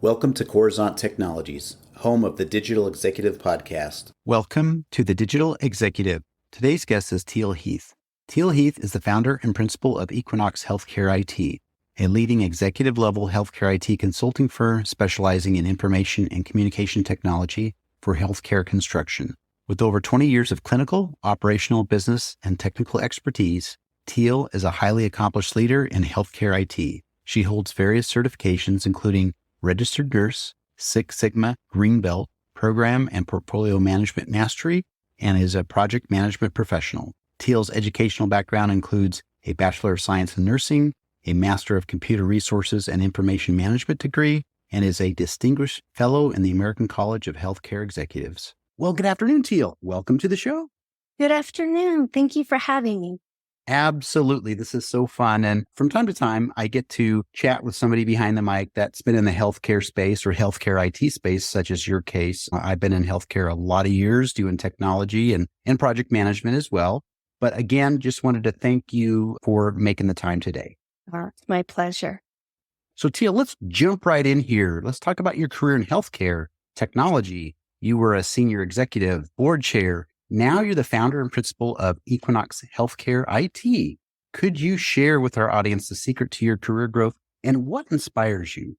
Welcome to Coruzant Technologies, home of the Digital Executive Podcast. Welcome to the Digital Executive. Today's guest is Teal Heath. Teal Heath is the founder and principal of Equinox Healthcare IT, a leading executive-level healthcare IT consulting firm specializing in information and communication technology for healthcare construction. With over 20 years of clinical, operational, business, and technical expertise, Teal is a highly accomplished leader in healthcare IT. She holds various certifications, including Registered Nurse, Six Sigma Green Belt, Program and Portfolio Management Mastery, and is a project management professional. Teal's educational background includes a Bachelor of Science in Nursing, a Master of Computer Resources and Information Management degree, and is a Distinguished Fellow in the American College of Healthcare Executives. Well, good afternoon, Teal. Welcome to the show. Good afternoon. Thank you for having me. Absolutely. This is so fun. And from time to time, I get to chat with somebody behind the mic that's been in the healthcare space or healthcare IT space, such as your case. I've been in healthcare a lot of years doing technology and project management as well. But again, just wanted to thank you for making the time today. It's my pleasure. So Teal, let's jump right in here. Let's talk about your career in healthcare technology. You were a senior executive, board chair. Now you're the founder and principal of Equinox Healthcare IT. Could you share with our audience the secret to your career growth and what inspires you?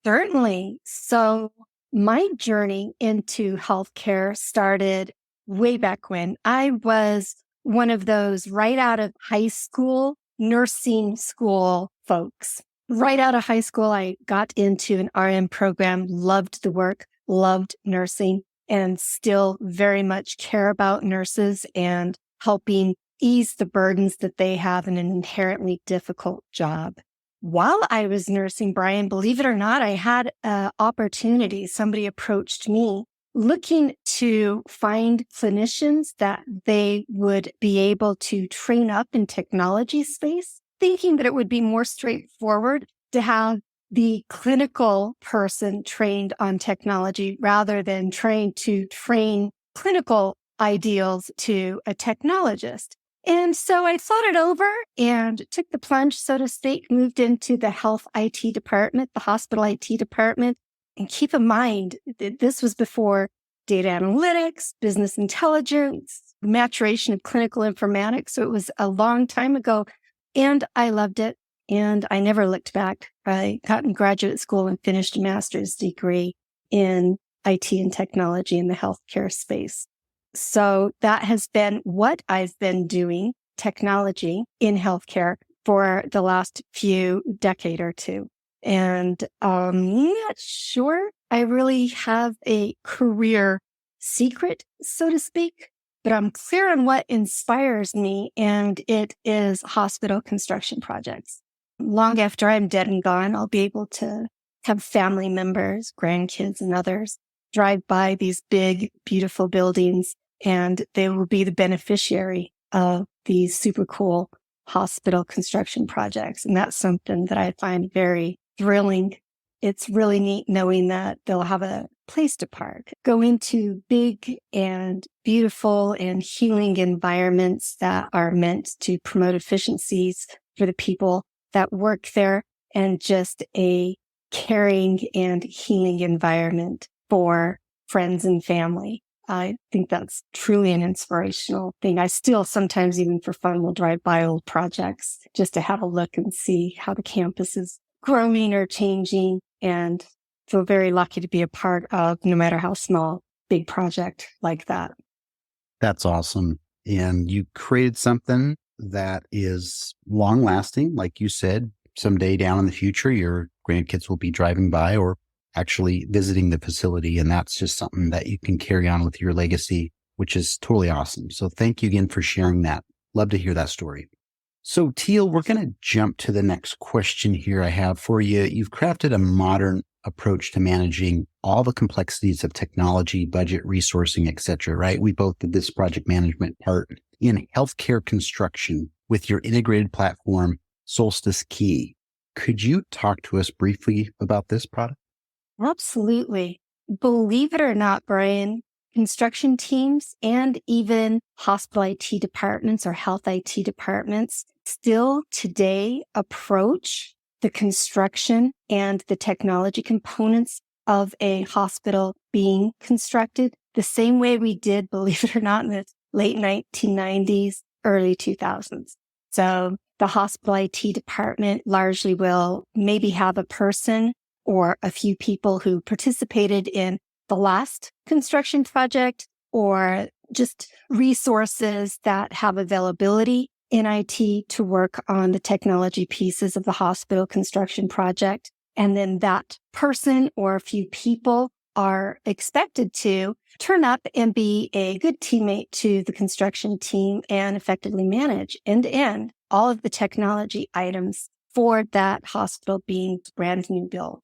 Certainly. So my journey into healthcare started way back when. I was one of those right out of high school, nursing school folks. Right out of high school, I got into an RN program, loved the work, loved nursing, and still very much care about nurses and helping ease the burdens that they have in an inherently difficult job. While I was nursing, Brian, believe it or not, I had an opportunity. Somebody approached me looking to find clinicians that they would be able to train up in technology space, thinking that it would be more straightforward to have the clinical person trained on technology rather than trying to train clinical ideals to a technologist. And so I thought it over and took the plunge, so to speak, moved into the health IT department, the hospital IT department. And keep in mind that this was before data analytics, business intelligence, maturation of clinical informatics. So it was a long time ago and I loved it. And I never looked back. I got in graduate school and finished a master's degree in IT and technology in the healthcare space. So that has been what I've been doing, technology in healthcare, for the last few decade or two. And I'm not sure I really have a career secret, so to speak, but I'm clear on what inspires me, and it is hospital construction projects. Long after I'm dead and gone, I'll be able to have family members, grandkids, and others drive by these big, beautiful buildings, and they will be the beneficiary of these super cool hospital construction projects. And that's something that I find very thrilling. It's really neat knowing that they'll have a place to park, go into big and beautiful and healing environments that are meant to promote efficiencies for the people that work there, and just a caring and healing environment for friends and family. I think that's truly an inspirational thing. I still sometimes, even for fun, will drive by old projects just to have a look and see how the campus is growing or changing, and feel very lucky to be a part of, no matter how small, big project like that. That's awesome. And you created something that is long lasting. Like you said, someday down in the future, your grandkids will be driving by or actually visiting the facility. And that's just something that you can carry on with your legacy, which is totally awesome. So thank you again for sharing that. Love to hear that story. So Teal, we're going to jump to the next question here I have for you. You've crafted a modern approach to managing all the complexities of technology, budget, resourcing, et cetera, right? We both did this project management part in healthcare construction with your integrated platform, Solstice Key. Could you talk to us briefly about this product? Absolutely. Believe it or not, Brian, construction teams and even hospital IT departments or health IT departments still today approach the construction and the technology components of a hospital being constructed the same way we did, believe it or not, in the late 1990s, early 2000s. So the hospital IT department largely will maybe have a person or a few people who participated in the last construction project, or just resources that have availability in IT to work on the technology pieces of the hospital construction project. And then that person or a few people are expected to turn up and be a good teammate to the construction team and effectively manage end-to-end all of the technology items for that hospital being brand new build.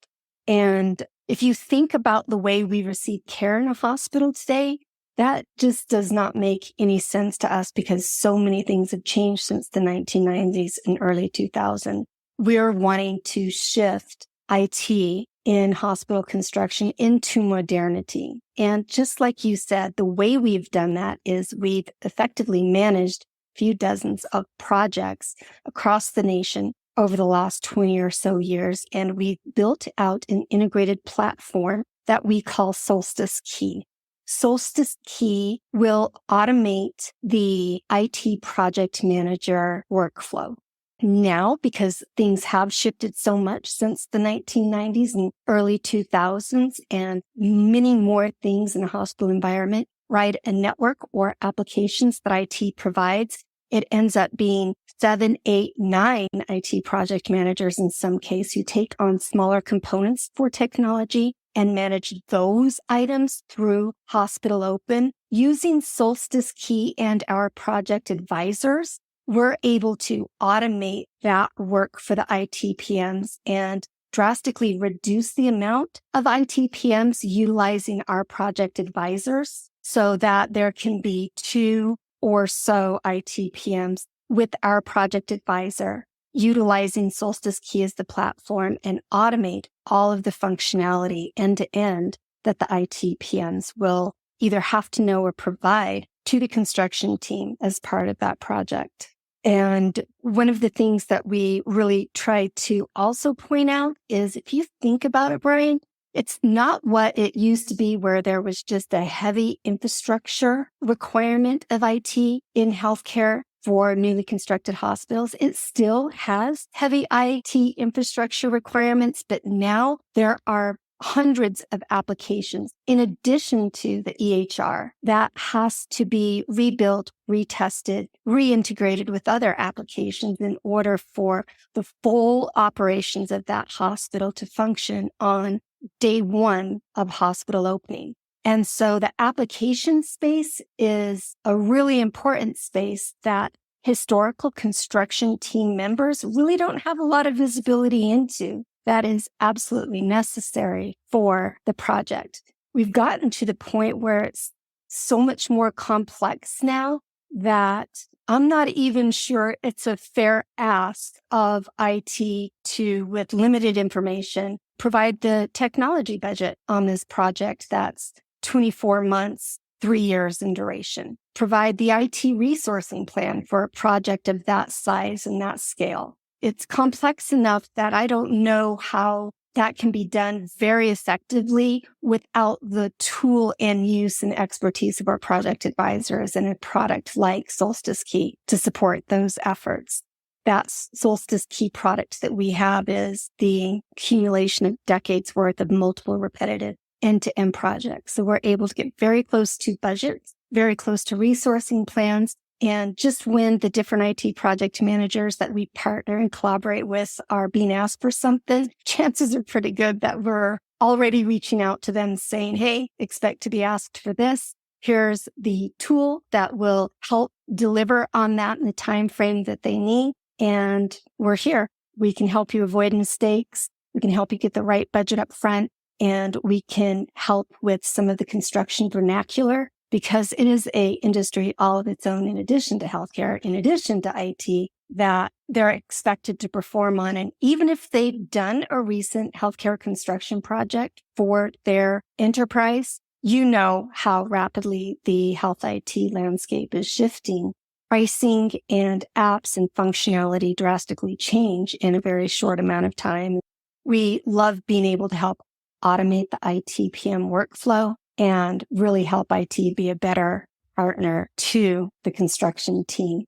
And if you think about the way we receive care in a hospital today, that just does not make any sense to us because so many things have changed since the 1990s and early 2000s. We're wanting to shift IT in hospital construction into modernity. And just like you said, the way we've done that is we've effectively managed a few dozens of projects across the nation over the last 20 or so years, and we built out an integrated platform that we call Solstice Key. Solstice Key will automate the IT project manager workflow. Now, because things have shifted so much since the 1990s and early 2000s, and many more things in a hospital environment, right? A network or applications that IT provides, it ends up being 7, 8, 9 IT project managers in some case who take on smaller components for technology and manage those items through Hospital Open. Using Solstice Key and our project advisors, we're able to automate that work for the IT PMs and drastically reduce the amount of IT PMs utilizing our project advisors so that there can be 2 or so IT PMs with our project advisor utilizing Solstice Key as the platform and automate all of the functionality end to end that the IT PMs will either have to know or provide to the construction team as part of that project. And one of the things that we really try to also point out is if you think about it, Brian, it's not what it used to be where there was just a heavy infrastructure requirement of IT in healthcare for newly constructed hospitals. It still has heavy IT infrastructure requirements, but now there are hundreds of applications in addition to the EHR that has to be rebuilt, retested, reintegrated with other applications in order for the full operations of that hospital to function on day one of hospital opening. And so the application space is a really important space that historical construction team members really don't have a lot of visibility into. That is absolutely necessary for the project. We've gotten to the point where it's so much more complex now that I'm not even sure it's a fair ask of IT to, with limited information, provide the technology budget on this project that's 24 months, 3 years in duration. Provide the IT resourcing plan for a project of that size and that scale. It's complex enough that I don't know how that can be done very effectively without the tool and use and expertise of our project advisors and a product like Solstice Key to support those efforts. That Solstice Key product that we have is the accumulation of decades worth of multiple repetitive end-to-end projects. So we're able to get very close to budgets, very close to resourcing plans. And just when the different IT project managers that we partner and collaborate with are being asked for something, chances are pretty good that we're already reaching out to them saying, hey, expect to be asked for this. Here's the tool that will help deliver on that in the time frame that they need. And we're here. We can help you avoid mistakes. We can help you get the right budget up front. And we can help with some of the construction vernacular, because it is a industry all of its own in addition to healthcare, in addition to IT, that they're expected to perform on. And even if they've done a recent healthcare construction project for their enterprise, you know how rapidly the health IT landscape is shifting. pricing and apps and functionality drastically change in a very short amount of time. We love being able to help automate the IT PM workflow and really help IT be a better partner to the construction team.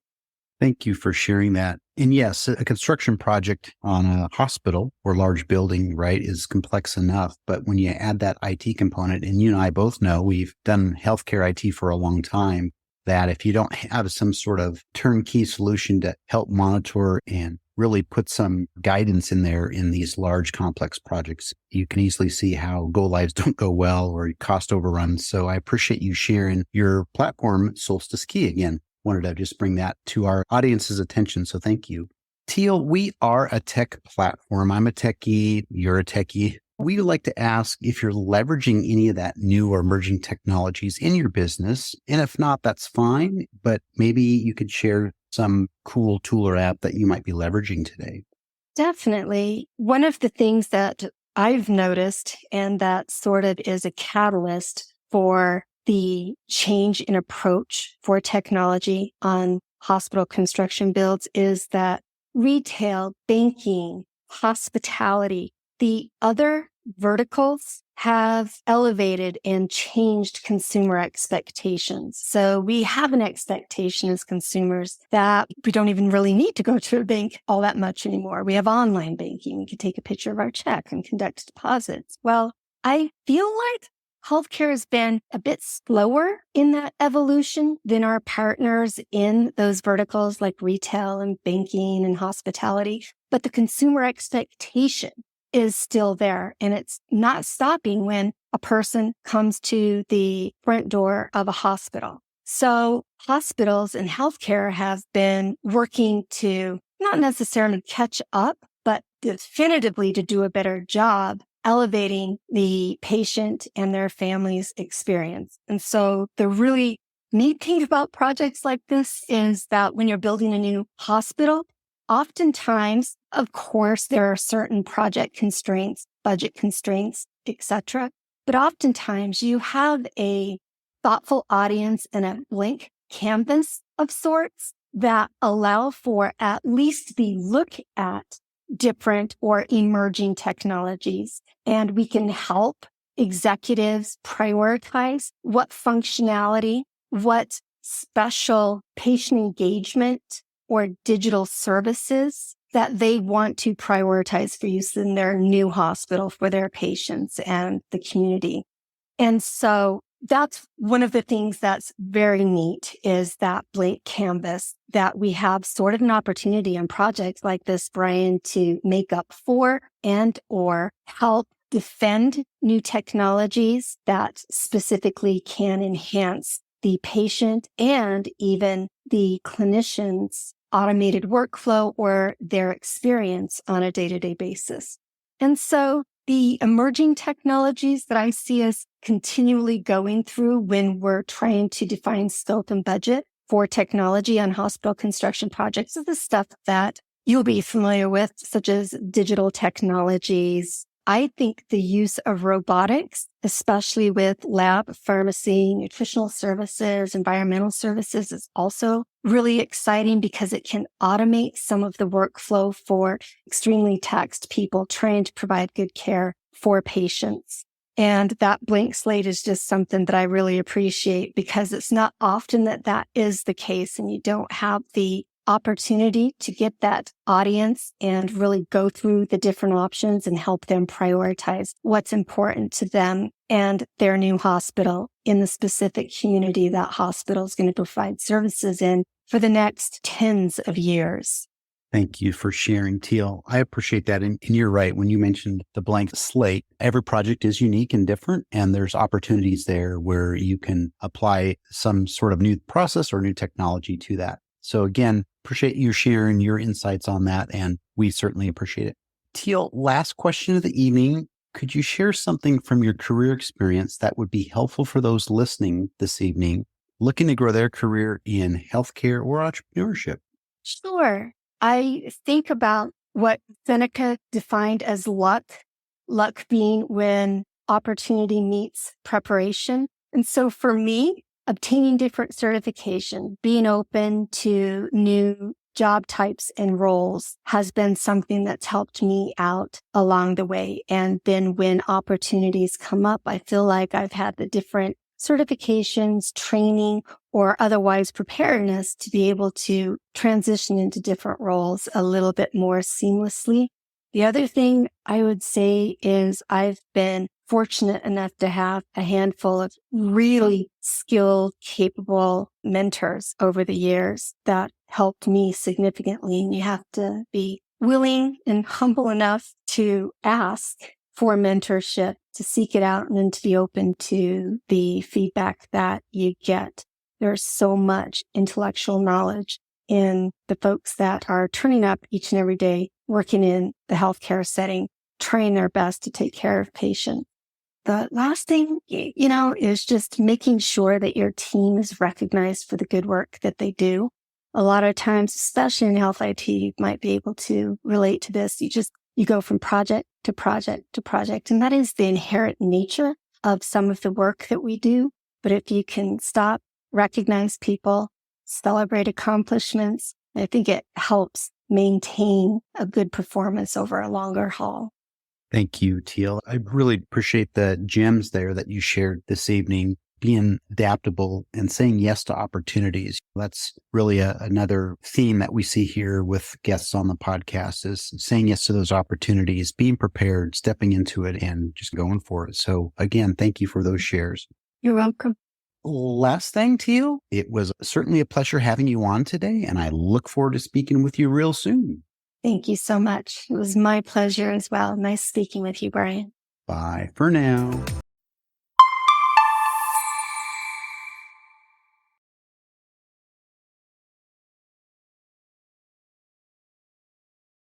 Thank you for sharing that. And yes, a construction project on a hospital or large building, right, is complex enough. But when you add that IT component, and you and I both know we've done healthcare IT for a long time, that if you don't have some sort of turnkey solution to help monitor and really put some guidance in there in these large complex projects, you can easily see how go lives don't go well or cost overruns. So I appreciate you sharing your platform, Solstice Key, again. Wanted to just bring that to our audience's attention. So thank you. Teal, we are a tech platform. I'm a techie. You're a techie. We would like to ask if you're leveraging any of that new or emerging technologies in your business. And if not, that's fine. But maybe you could share some cool tool or app that you might be leveraging today. Definitely. One of the things that I've noticed, and that sort of is a catalyst for the change in approach for technology on hospital construction builds, is that retail, banking, hospitality, the other verticals have elevated and changed consumer expectations. So we have an expectation as consumers that we don't even really need to go to a bank all that much anymore. We have online banking. We can take a picture of our check and conduct deposits. Well, I feel like healthcare has been a bit slower in that evolution than our partners in those verticals like retail and banking and hospitality. But the consumer expectation is still there, and it's not stopping when a person comes to the front door of a hospital. So hospitals and healthcare have been working to not necessarily catch up, but definitively to do a better job elevating the patient and their family's experience. And so the really neat thing about projects like this is that when you're building a new hospital, oftentimes, of course, there are certain project constraints, budget constraints, etc. But oftentimes you have a thoughtful audience and a blank canvas of sorts that allow for at least the look at different or emerging technologies. And we can help executives prioritize what functionality, what special patient engagement or digital services that they want to prioritize for use in their new hospital for their patients and the community. And so that's one of the things that's very neat, is that blank canvas that we have sort of an opportunity on projects like this, Brian, to make up for and or help defend new technologies that specifically can enhance the patient and even the clinician's automated workflow or their experience on a day-to-day basis. And so the emerging technologies that I see us continually going through when we're trying to define scope and budget for technology on hospital construction projects is the stuff that you'll be familiar with, such as digital technologies. I think the use of robotics, especially with lab, pharmacy, nutritional services, environmental services, is also really exciting because it can automate some of the workflow for extremely taxed people trying to provide good care for patients. And that blank slate is just something that I really appreciate because it's not often that that is the case and you don't have the opportunity to get that audience and really go through the different options and help them prioritize what's important to them and their new hospital in the specific community that hospital is going to provide services in for the next tens of years. Thank you for sharing, Teal. I appreciate that. And you're right. When you mentioned the blank slate, every project is unique and different. And there's opportunities there where you can apply some sort of new process or new technology to that. So again, appreciate you sharing your insights on that. And we certainly appreciate it. Teal, last question of the evening. Could you share something from your career experience that would be helpful for those listening this evening, looking to grow their career in healthcare or entrepreneurship? Sure. I think about what Seneca defined as luck being when opportunity meets preparation. And so for me, obtaining different certification, being open to new job types and roles has been something that's helped me out along the way. And then when opportunities come up, I feel like I've had the different certifications, training, or otherwise preparedness to be able to transition into different roles a little bit more seamlessly. The other thing I would say is I've been fortunate enough to have a handful of really skilled, capable mentors over the years that helped me significantly. And you have to be willing and humble enough to ask for mentorship, to seek it out, and then to be open to the feedback that you get. There's so much intellectual knowledge in the folks that are turning up each and every day, working in the healthcare setting, trying their best to take care of patients. The last thing, is just making sure that your team is recognized for the good work that they do. A lot of times, especially in health IT, you might be able to relate to this. You go from project to project to project, and that is the inherent nature of some of the work that we do. But if you can stop, recognize people, celebrate accomplishments, I think it helps maintain a good performance over a longer haul. Thank you, Teal. I really appreciate the gems there that you shared this evening. Being adaptable and saying yes to opportunities. That's really another theme that we see here with guests on the podcast is saying yes to those opportunities, being prepared, stepping into it, and just going for it. So again, thank you for those shares. You're welcome. Last thing, Teal, it was certainly a pleasure having you on today, and I look forward to speaking with you real soon. Thank you so much. It was my pleasure as well. Nice speaking with you, Brian. Bye for now.